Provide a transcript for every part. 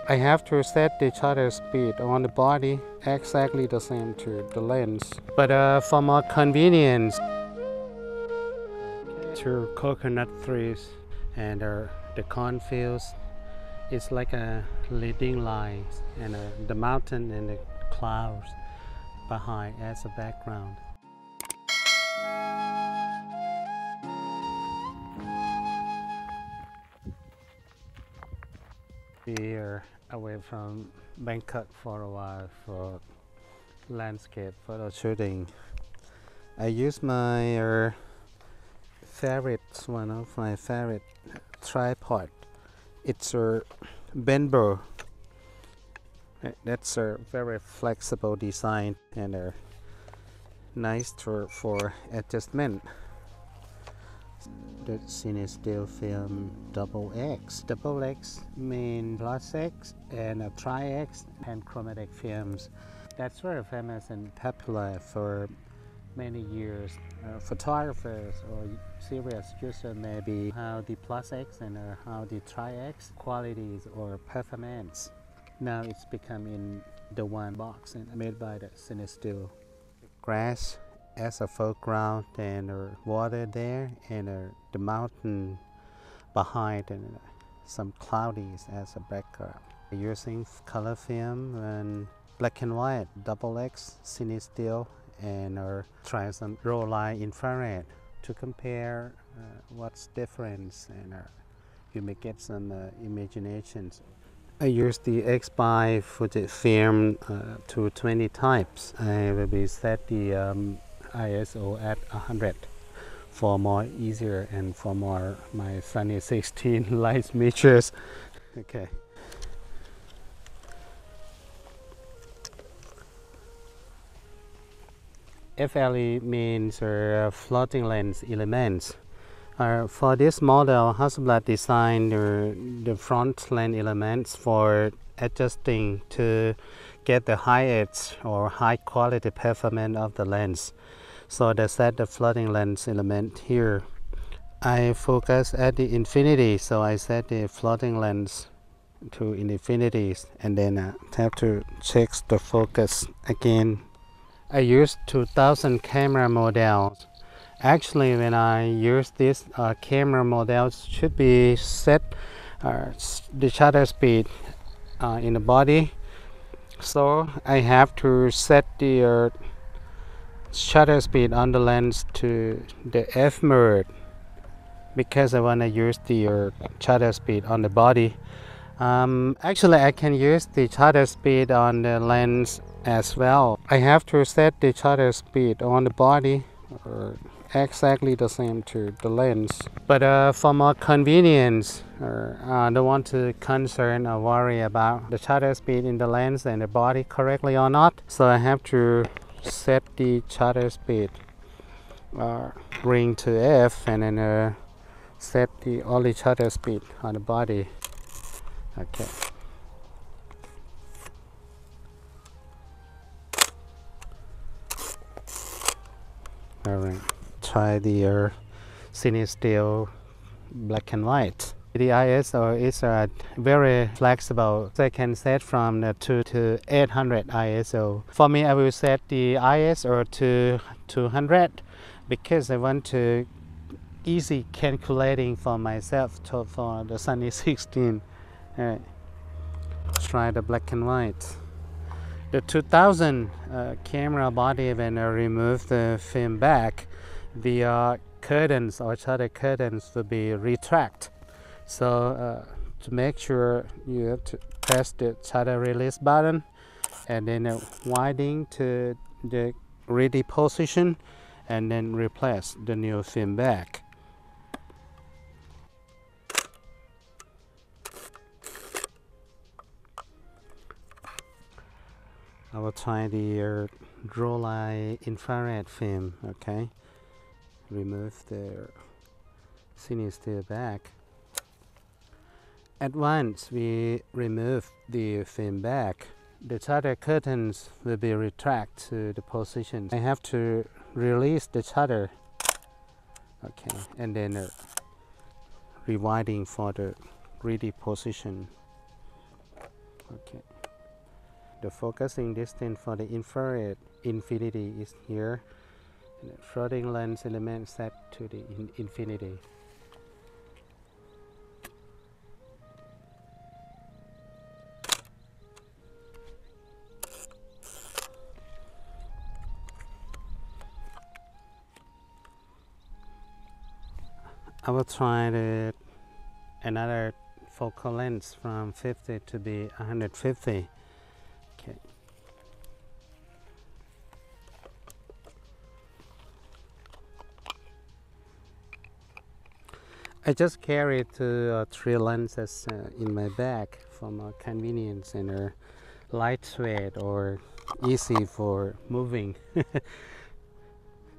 I have to set the shutter speed on the body exactly the same to the lens. But for more convenience, to coconut trees and the cornfields, it's like a leading line, and the mountain and the clouds behind as a background. We are away from Bangkok for a while for landscape photo shooting. I use my one of my favorite tripod. It's a Bimbo. That's a very flexible design and nice for adjustment. The Cinestill film XX. Double X means plus X, and a tri-X and chromatic films. That's very famous and popular for many years. Photographers or serious users may be how the plus X and how the tri-X qualities or performance. Now it's become in the one box and made by the Cinestill. Grass as a foreground and water there, and the mountain behind, and some cloudies as a background. Using color film and black and white, double X, Cinestill, and try some low light infrared to compare what's different, and you may get some imaginations. I use the XBY footage film to 20 types. I will be set the ISO at 100 for more easier and for more my Sunny 16 light measures. Okay. FLE means floating lens elements. For this model, Hasselblad designed the front lens elements for adjusting to get the high edge or high quality performance of the lens. So they set the floating lens element here. I focus at the infinity, so I set the floating lens to infinities, and then have to check the focus again. I use 2000 camera models. Actually, when I use this camera models, should be set the shutter speed in the body. So I have to set the shutter speed on the lens to the F mode because I want to use the shutter speed on the body. Actually, I can use the shutter speed on the lens as well. I have to set the shutter speed on the body exactly the same to the lens. But for more convenience, I don't want to concern or worry about the shutter speed in the lens and the body correctly or not. So I have to set the shutter speed ring to F, and then set the only shutter speed on the body. Okay. All right. Try the Cinestill black and white. The ISO is very flexible. So I can set from the 2 to 800 ISO. For me, I will set the ISO to 200 because I want to easy calculating for myself for the Sunny 16. Try the black and white. The 2000 camera body, when I remove the film back, the curtains or shutter curtains will be retract. So to make sure, you have to press the shutter release button and then winding to the ready position, and then replace the new film back. I will try the draw line infrared film. Okay, remove the Cinestill back. At once we remove the film back, the shutter curtains will be retract to the position. I have to release the shutter. Okay, and then rewinding for the ready position. Okay. The focusing distance for the infrared infinity is here. And the floating lens element set to the infinity. I will try another focal length from 50 to be 150. Okay. I just carry 3 lenses in my bag for more convenience and lightweight or easy for moving.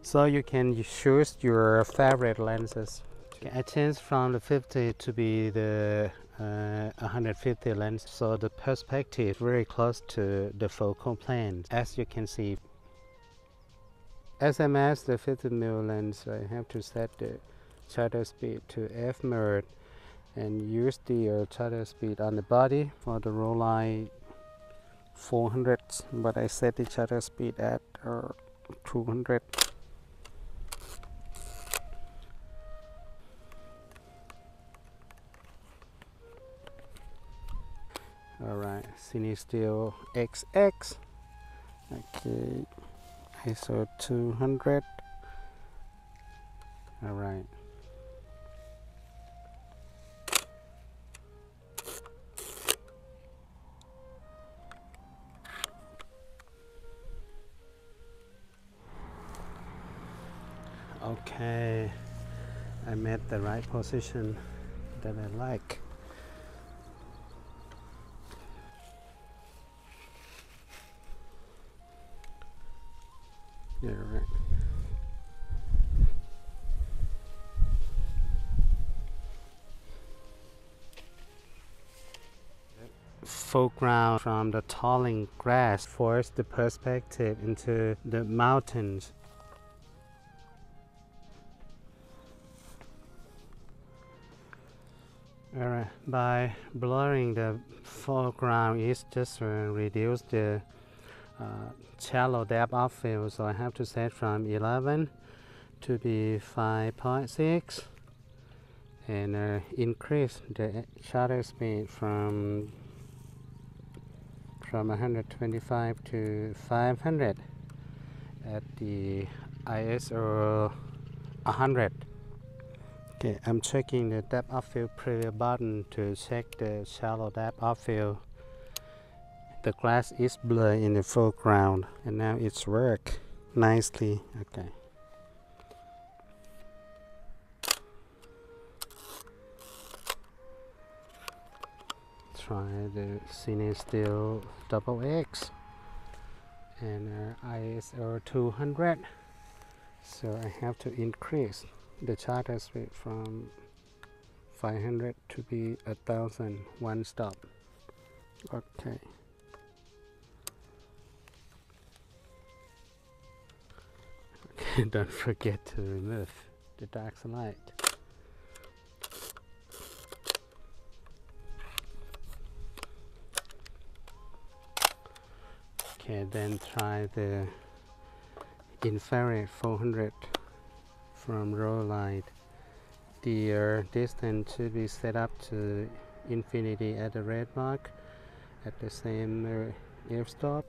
So you can choose your favorite lenses. Okay, I changed from the 50 to be the 150 lens, so the perspective very close to the focal plane, as you can see. As I mask the 50mm lens, I have to set the shutter speed to f mode and use the shutter speed on the body for the roll line 400, but I set the shutter speed at 200. Alright, Cenestill XX. Okay, ISO 200. Alright. Okay, I made the right position that I like. Yeah, right. Foreground from the tolling grass force the perspective into the mountains. Alright, by blurring the foreground, it just reduce the shallow depth of field, so I have to set from 11 to be 5.6 and increase the shutter speed from 125 to 500 at the ISO 100. Okay, I'm checking the depth of field preview button to check the shallow depth of field. The glass is blurred in the foreground and now it's work nicely. Okay. Try the Cinestill XXbw and ISO 200. So I have to increase the shutter speed from 500 to be 1000 one stop. Okay. Don't forget to remove the dark light. Okay, then try the infrared 400 from row light. The distance should be set up to infinity at the red mark at the same f-stop.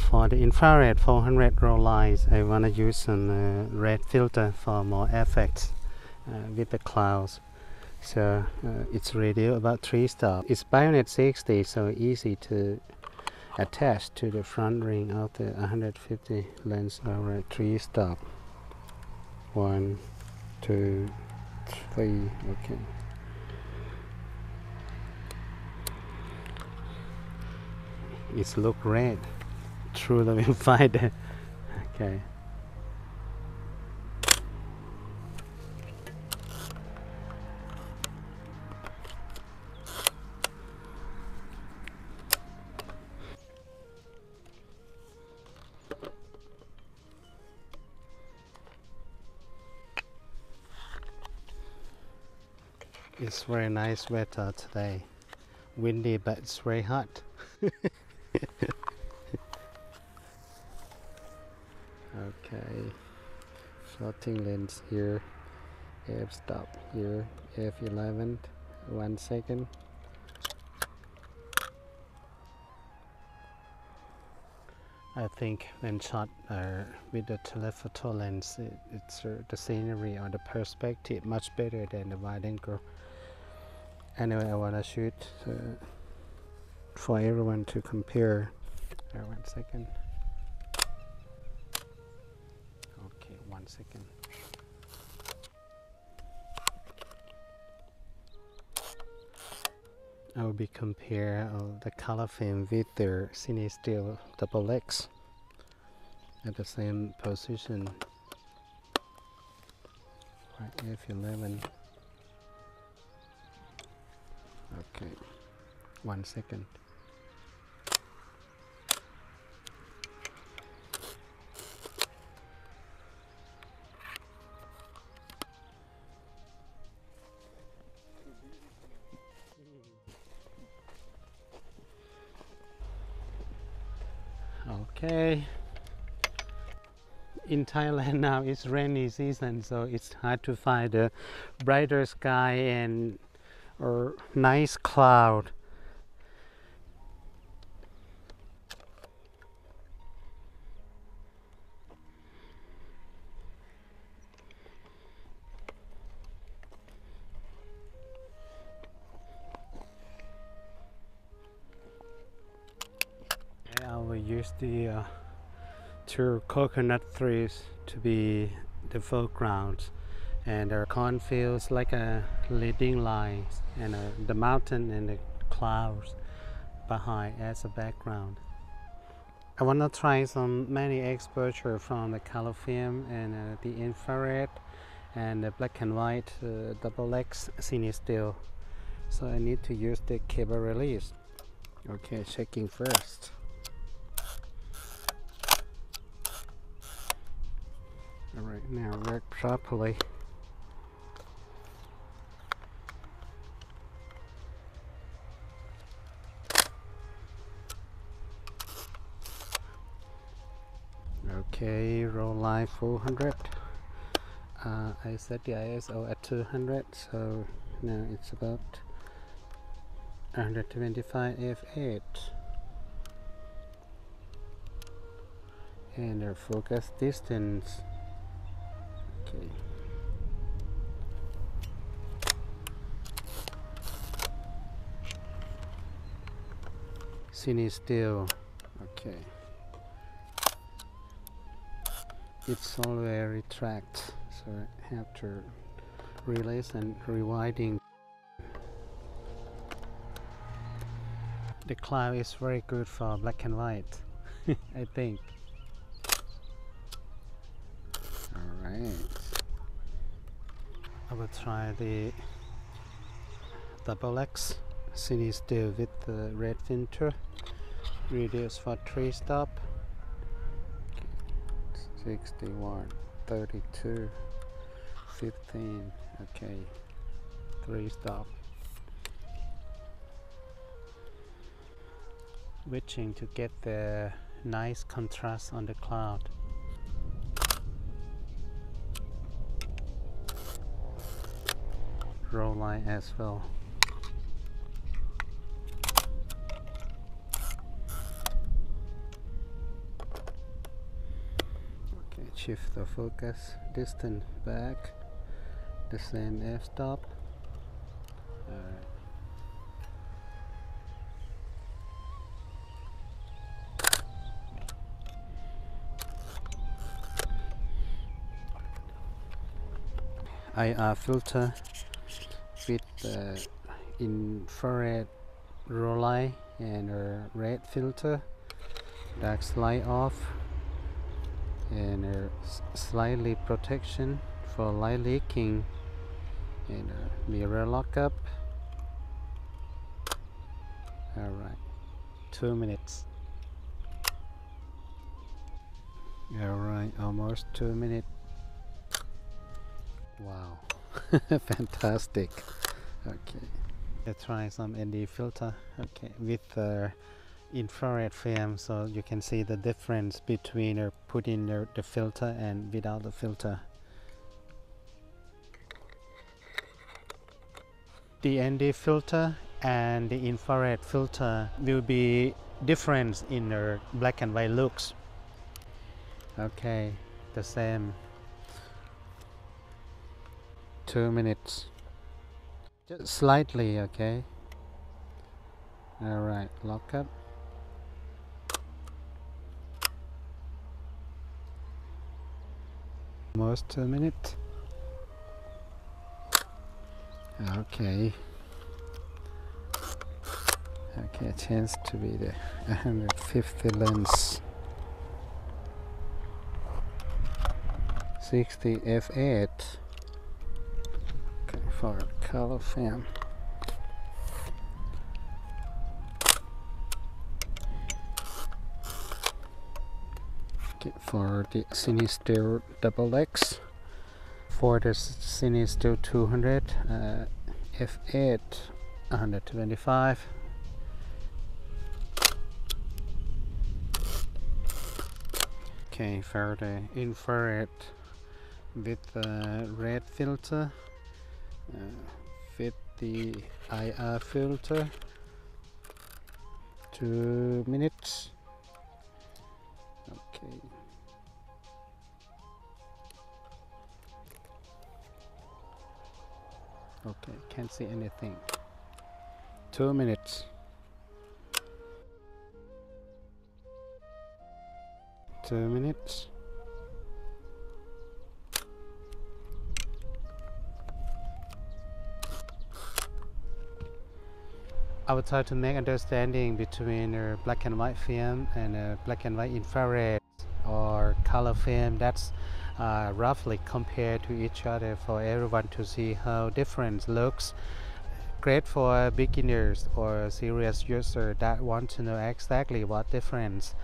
For the infrared 400 row lights, I want to use some red filter for more effects with the clouds. So it's radio about 3 stops. It's bayonet 60, so easy to attach to the front ring of the 150 lens over 3 stop. 1, 2, 3. Okay. It's look red through the viewfinder. Okay. It's very nice weather today. Windy, but it's very hot. Okay, floating lens here, f-stop here, f11, 1 second. I think when shot with the telephoto lens, it's the scenery or the perspective much better than the wide angle. Anyway, I want to shoot for everyone to compare. 1 second. Okay, 1 second. I will be compare the color film with the Cenestill XXbw at the same position. Right, F11. Okay, 1 second. Okay. In Thailand now it's rainy season, so it's hard to find a brighter sky and or nice cloud. I will use the two coconut trees to be the foreground, and the cornfields like a leading line, and the mountain and the clouds behind as a background. I want to try some many exposure from the color film and the infrared and the black and white XX Cinestill. So I need to use the cable release. Okay, checking first. Alright, now work properly. Okay, roll line 400. I set the ISO at 200, so now it's about 125 f8. And the focus distance. Okay. Cinestill. Okay. It's always retract, so I have to release and rewinding. The cloud is very good for black and white, I think. Alright. I will try the XX Cinestill with the red filter. Reduce for 3 stop. 61, 32, 15. Okay, 3 stop. Switching to get the nice contrast on the cloud. Roll line as well. Okay, shift the focus distance back. The same f-stop. IR filter with the infrared roll line and a red filter, dark slide off, and a slightly protection for light leaking, and a mirror lockup. Alright, 2 minutes. Alright, almost 2 minutes. Wow, fantastic. Okay, let's try some ND filter. Okay, with the infrared film, so you can see the difference between putting the filter and without the filter. The ND filter and the infrared filter will be different in the black and white looks. Okay, the same. 2 minutes. Just slightly, okay. Alright, lock up. Almost 2 minutes. Okay. Okay, chance to be the 150 lens. 60 f8. Okay, for color film. Okay, for the Cenestill XXbw. For the Cenestill 200 f8 125. Okay, for the infrared with the red filter, with the IR filter, 2 minutes. Okay. Okay, can't see anything. 2 minutes. 2 minutes. I will try to make understanding between black and white film and black and white infrared or color film. That's roughly compared to each other for everyone to see how different looks. Great for beginners or serious users that want to know exactly what difference.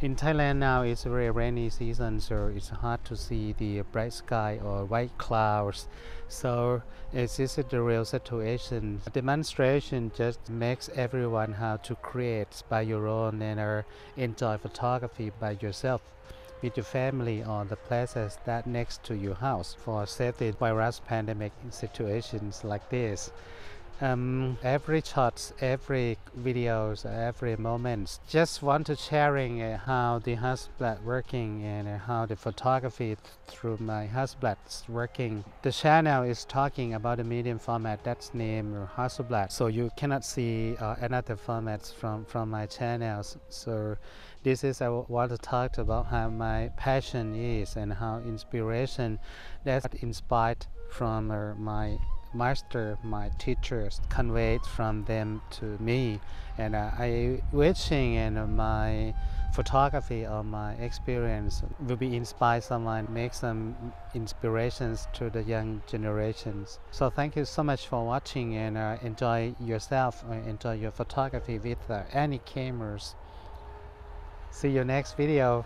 In Thailand now it's a very rainy season, so it's hard to see the bright sky or white clouds. So this is the real situation. The demonstration just makes everyone how to create by your own and enjoy photography by yourself with your family or the places that next to your house for safety virus pandemic situations like this. Every shot, every videos, every moment, just want to sharing how the Hasselblad working and how the photography through my Hasselblad is working. The channel is talking about the medium format that's named Hasselblad, so you cannot see another formats from my channels. So this is I want to talk about how my passion is and how inspiration that's inspired from my master, my teachers conveyed from them to me, and I wishing and my photography or my experience will be inspire someone, make some inspirations to the young generations. So thank you so much for watching and enjoy yourself, enjoy your photography with any cameras. See you next video.